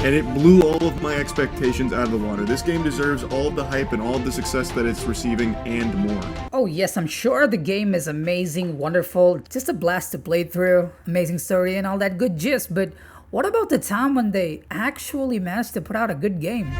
and it blew all of my expectations out of the water. This game deserves all of the hype and all of the success that it's receiving and more. Oh yes, I'm sure the game is amazing, wonderful, just a blast to play through, amazing story and all that good gist, but what about the time when they actually managed to put out a good game?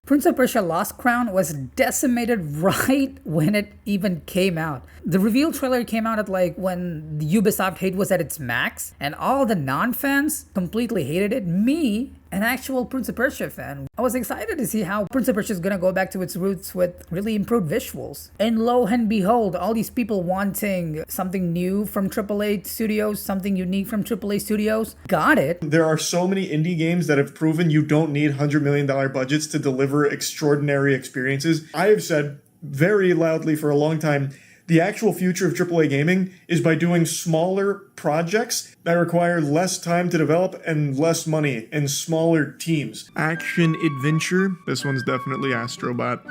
Prince of Persia Lost Crown was decimated right when it even came out. The reveal trailer came out at like when the Ubisoft hate was at its max, and all the non-fans completely hated it. Me, an actual Prince of Persia fan, I was excited to see how Prince of Persia is gonna go back to its roots with really improved visuals. And lo and behold, all these people wanting something new from AAA studios, something unique from AAA studios, got it. There are so many indie games that have proven you don't need $100 million budgets to deliver extraordinary experiences. I have said very loudly for a long time, the actual future of AAA gaming is by doing smaller projects that require less time to develop and less money and smaller teams. Action adventure. This one's definitely Astrobot.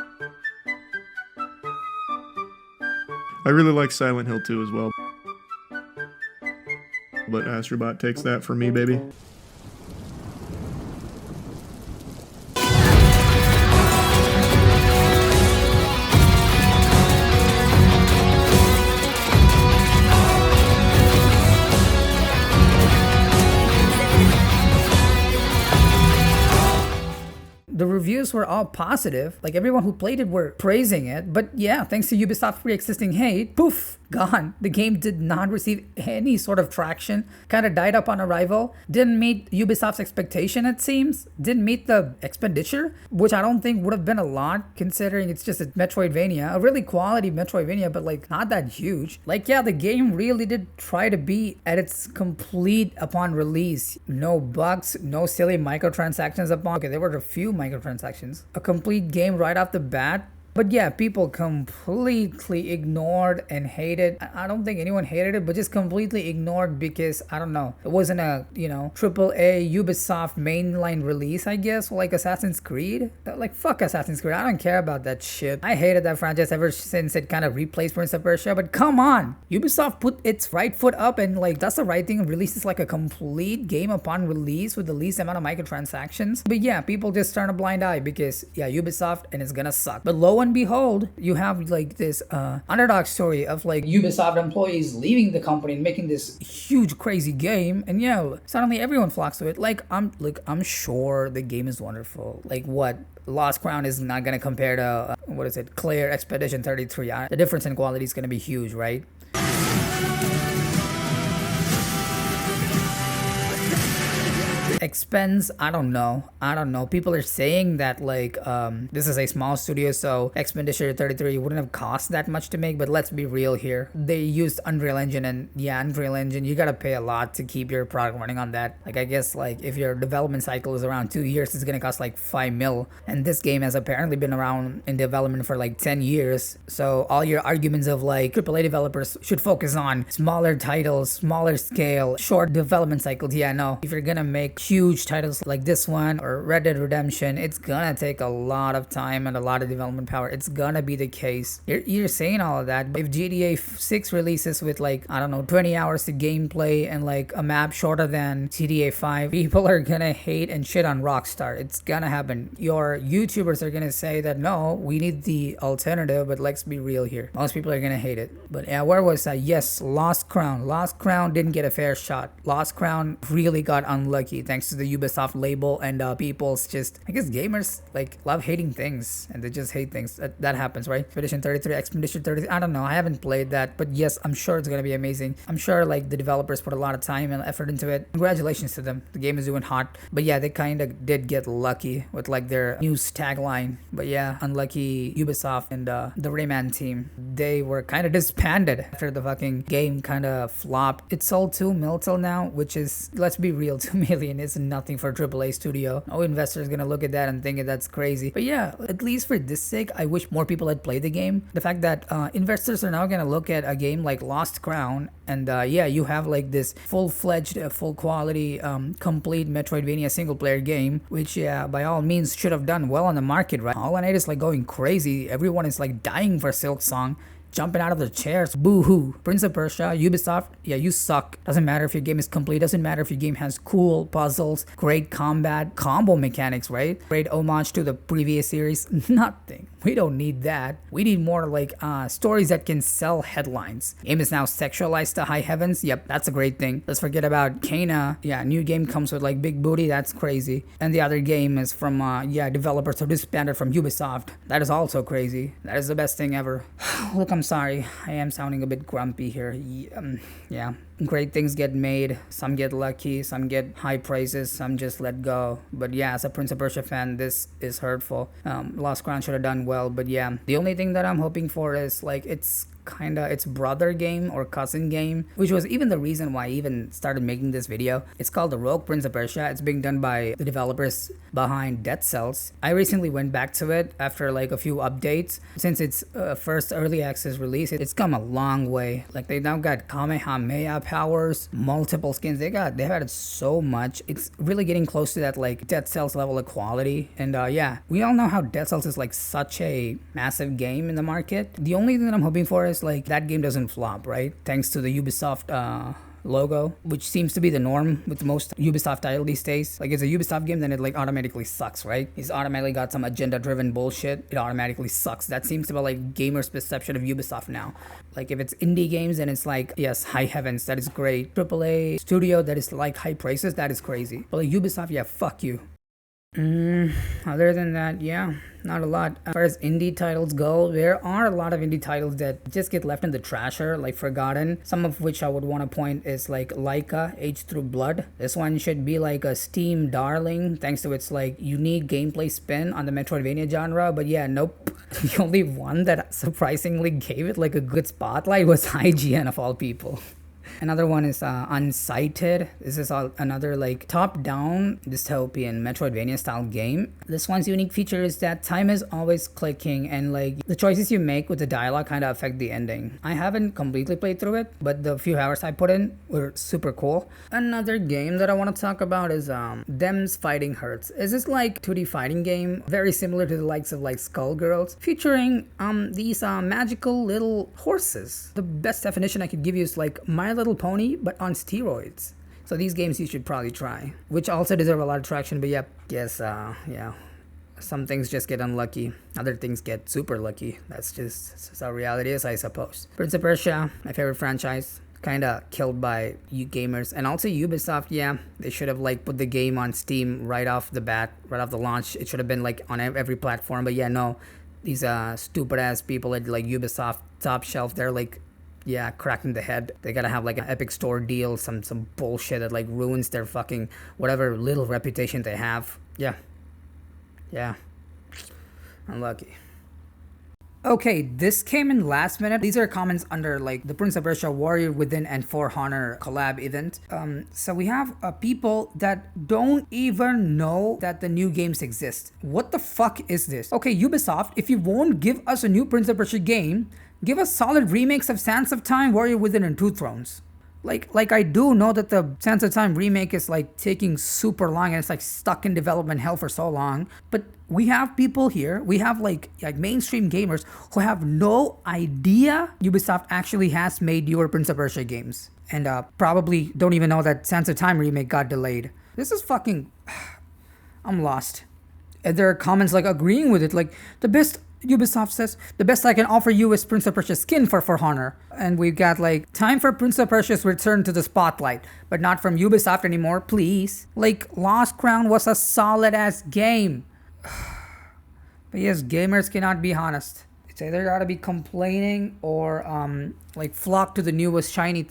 I really like Silent Hill 2 as well. But Astrobot takes that for me, baby. The reviews were all positive, like everyone who played it were praising it, but yeah, thanks to Ubisoft's pre-existing hate, poof, gone. The game did not receive any sort of traction, kind of died up on arrival, didn't meet Ubisoft's expectation it seems, didn't meet the expenditure, which I don't think would have been a lot considering it's just a Metroidvania, a really quality Metroidvania, but like not that huge. Like yeah, the game really did try to be at its complete upon release. No bugs, no silly microtransactions upon, okay, there were a few microtransactions, a complete game right off the bat. But yeah, people completely ignored and hated. I don't think anyone hated it, but just completely ignored because, I don't know, it wasn't a, AAA Ubisoft mainline release, I guess, like Assassin's Creed. Like, fuck Assassin's Creed. I don't care about that shit. I hated that franchise ever since it kind of replaced Prince of Persia, but come on! Ubisoft put its right foot up and, like, that's the right thing and releases, like, a complete game upon release with the least amount of microtransactions. But yeah, people just turn a blind eye because, yeah, Ubisoft and it's gonna suck. But lo and behold, you have like this underdog story of like Ubisoft employees leaving the company and making this huge crazy game, and yeah, suddenly everyone flocks to it. I'm sure the game is wonderful. Like what? Lost Crown is not gonna compare to Claire Expedition 33. The difference in quality is gonna be huge, right? Expense, I don't know. People are saying that like this is a small studio, so Expedition 33 wouldn't have cost that much to make, but let's be real here. They used Unreal Engine, and yeah, Unreal Engine, you gotta pay a lot to keep your product running on that. Like I guess like if your development cycle is around 2 years, it's gonna cost like 5 mil, and this game has apparently been around in development for like 10 years. So all your arguments of like AAA developers should focus on smaller titles, smaller scale, short development cycles. Yeah, no, if you're gonna make huge titles like this one or Red Dead Redemption, it's gonna take a lot of time and a lot of development power. It's gonna be the case. You're saying all of that, but if GTA 6 releases with like, I don't know, 20 hours to gameplay and like a map shorter than GTA 5, people are gonna hate and shit on Rockstar. It's gonna happen. Your YouTubers are gonna say that no, we need the alternative, but let's be real here. Most people are gonna hate it. But yeah, where was that? Yes, Lost Crown. Lost Crown didn't get a fair shot. Lost Crown really got unlucky thanks to the Ubisoft label, and people's just, I guess gamers like love hating things and they just hate things. That happens, right? Expedition 33, I don't know, I haven't played that, but yes, I'm sure it's gonna be amazing. I'm sure like the developers put a lot of time and effort into it. Congratulations to them. The game is doing hot. But yeah, they kind of did get lucky with like their news tagline. But yeah, unlucky Ubisoft and the Rayman team. They were kind of disbanded after the fucking game kind of flopped. It sold 2 mil till now, which is, let's be real, 2 million it's nothing for AAA studio. No investor is gonna look at that and think that's crazy. But yeah, at least for this sake, I wish more people had played the game. The fact that investors are now gonna look at a game like Lost Crown, and yeah, you have like this full-fledged, full quality, complete Metroidvania single-player game, which yeah, by all means should have done well on the market, right? Hollow Knight is like going crazy. Everyone is like dying for Silk Song, jumping out of their chairs. Boo-hoo. Prince of Persia, Ubisoft, yeah, you suck. Doesn't matter if your game is complete. Doesn't matter if your game has cool puzzles, great combat, combo mechanics, right? Great homage to the previous series. Nothing. We don't need that. We need more like stories that can sell headlines. Game is now sexualized to high heavens. Yep, that's a great thing. Let's forget about Kana. Yeah, new game comes with like big booty. That's crazy. And the other game is from yeah, developers who disbanded from Ubisoft. That is also crazy. That is the best thing ever. Look, I'm sorry. I am sounding a bit grumpy here. Yeah. Great things get made. Some get lucky. Some get high praises. Some just let go. But yeah, as a Prince of Persia fan, this is hurtful. Lost Crown should have done well. But yeah, the only thing that I'm hoping for is like it's kinda its brother game or cousin game, which was even the reason why I even started making this video. It's called The Rogue Prince of Persia. It's being done by the developers behind Dead Cells. I recently went back to it after like a few updates. Since its first early access release, it's come a long way. Like they now got Kamehameha powers, multiple skins. They've added so much. It's really getting close to that like Dead Cells level of quality. And yeah, we all know how Dead Cells is like such a massive game in the market. The only thing that I'm hoping for is like that game doesn't flop, right? Thanks to the Ubisoft logo, which seems to be the norm with most Ubisoft title these days. Like it's a Ubisoft game, then it like automatically sucks, right? It's automatically got some agenda-driven bullshit. It automatically sucks. That seems to be like gamers' perception of Ubisoft now. Like if it's indie games, then it's like, yes, high heavens, that is great. AAA studio that is like high praises, that is crazy. But like Ubisoft, yeah, fuck you. Other than that, yeah, not a lot. As far as indie titles go, there are a lot of indie titles that just get left in the trasher, like forgotten. Some of which I would want to point is like Laika, Age Through Blood. This one should be like a Steam darling thanks to its like unique gameplay spin on the Metroidvania genre, but yeah, nope. The only one that surprisingly gave it like a good spotlight was IGN of all people. Another one is Unsighted. This is another like top-down dystopian Metroidvania style game. This one's unique feature is that time is always clicking and like the choices you make with the dialogue kind of affect the ending. I haven't completely played through it, but the few hours I put in were super cool. Another game that I want to talk about is Them's Fighting Hurts. Is this like 2D fighting game very similar to the likes of like Skullgirls, featuring these magical little horses. The best definition I could give you is like My Little Pony, but on steroids. So these games you should probably try, which also deserve a lot of traction. But yep, yes, yeah, some things just get unlucky, other things get super lucky. That's how reality is, I suppose. Prince of Persia, my favorite franchise, kind of killed by you gamers, and also Ubisoft. Yeah, they should have like put the game on Steam right off the bat, right off the launch. It should have been like on every platform. But yeah, no, these stupid ass people at like Ubisoft top shelf, they're like, yeah, cracking the head. They gotta have like an Epic Store deal, some bullshit that like ruins their fucking whatever little reputation they have. Yeah, unlucky. Okay, this came in last minute. These are comments under like the Prince of Persia Warrior Within and For Honor collab event. So we have people that don't even know that the new games exist. What the fuck is this? Okay, Ubisoft, if you won't give us a new Prince of Persia game, give us solid remakes of Sands of Time, Warrior Within, and Two Thrones. Like I do know that the Sands of Time remake is like taking super long and it's like stuck in development hell for so long. But we have people here, we have like mainstream gamers who have no idea Ubisoft actually has made newer Prince of Persia games. And probably don't even know that Sands of Time remake got delayed. This is fucking... I'm lost. And there are comments like agreeing with it, like the best... Ubisoft says, the best I can offer you is Prince of Persia skin for Honor. And we've got like, time for Prince of Persia's return to the spotlight, but not from Ubisoft anymore, please. Like, Lost Crown was a solid ass game. But yes, gamers cannot be honest. It's either gotta be complaining or like flock to the newest shiny thing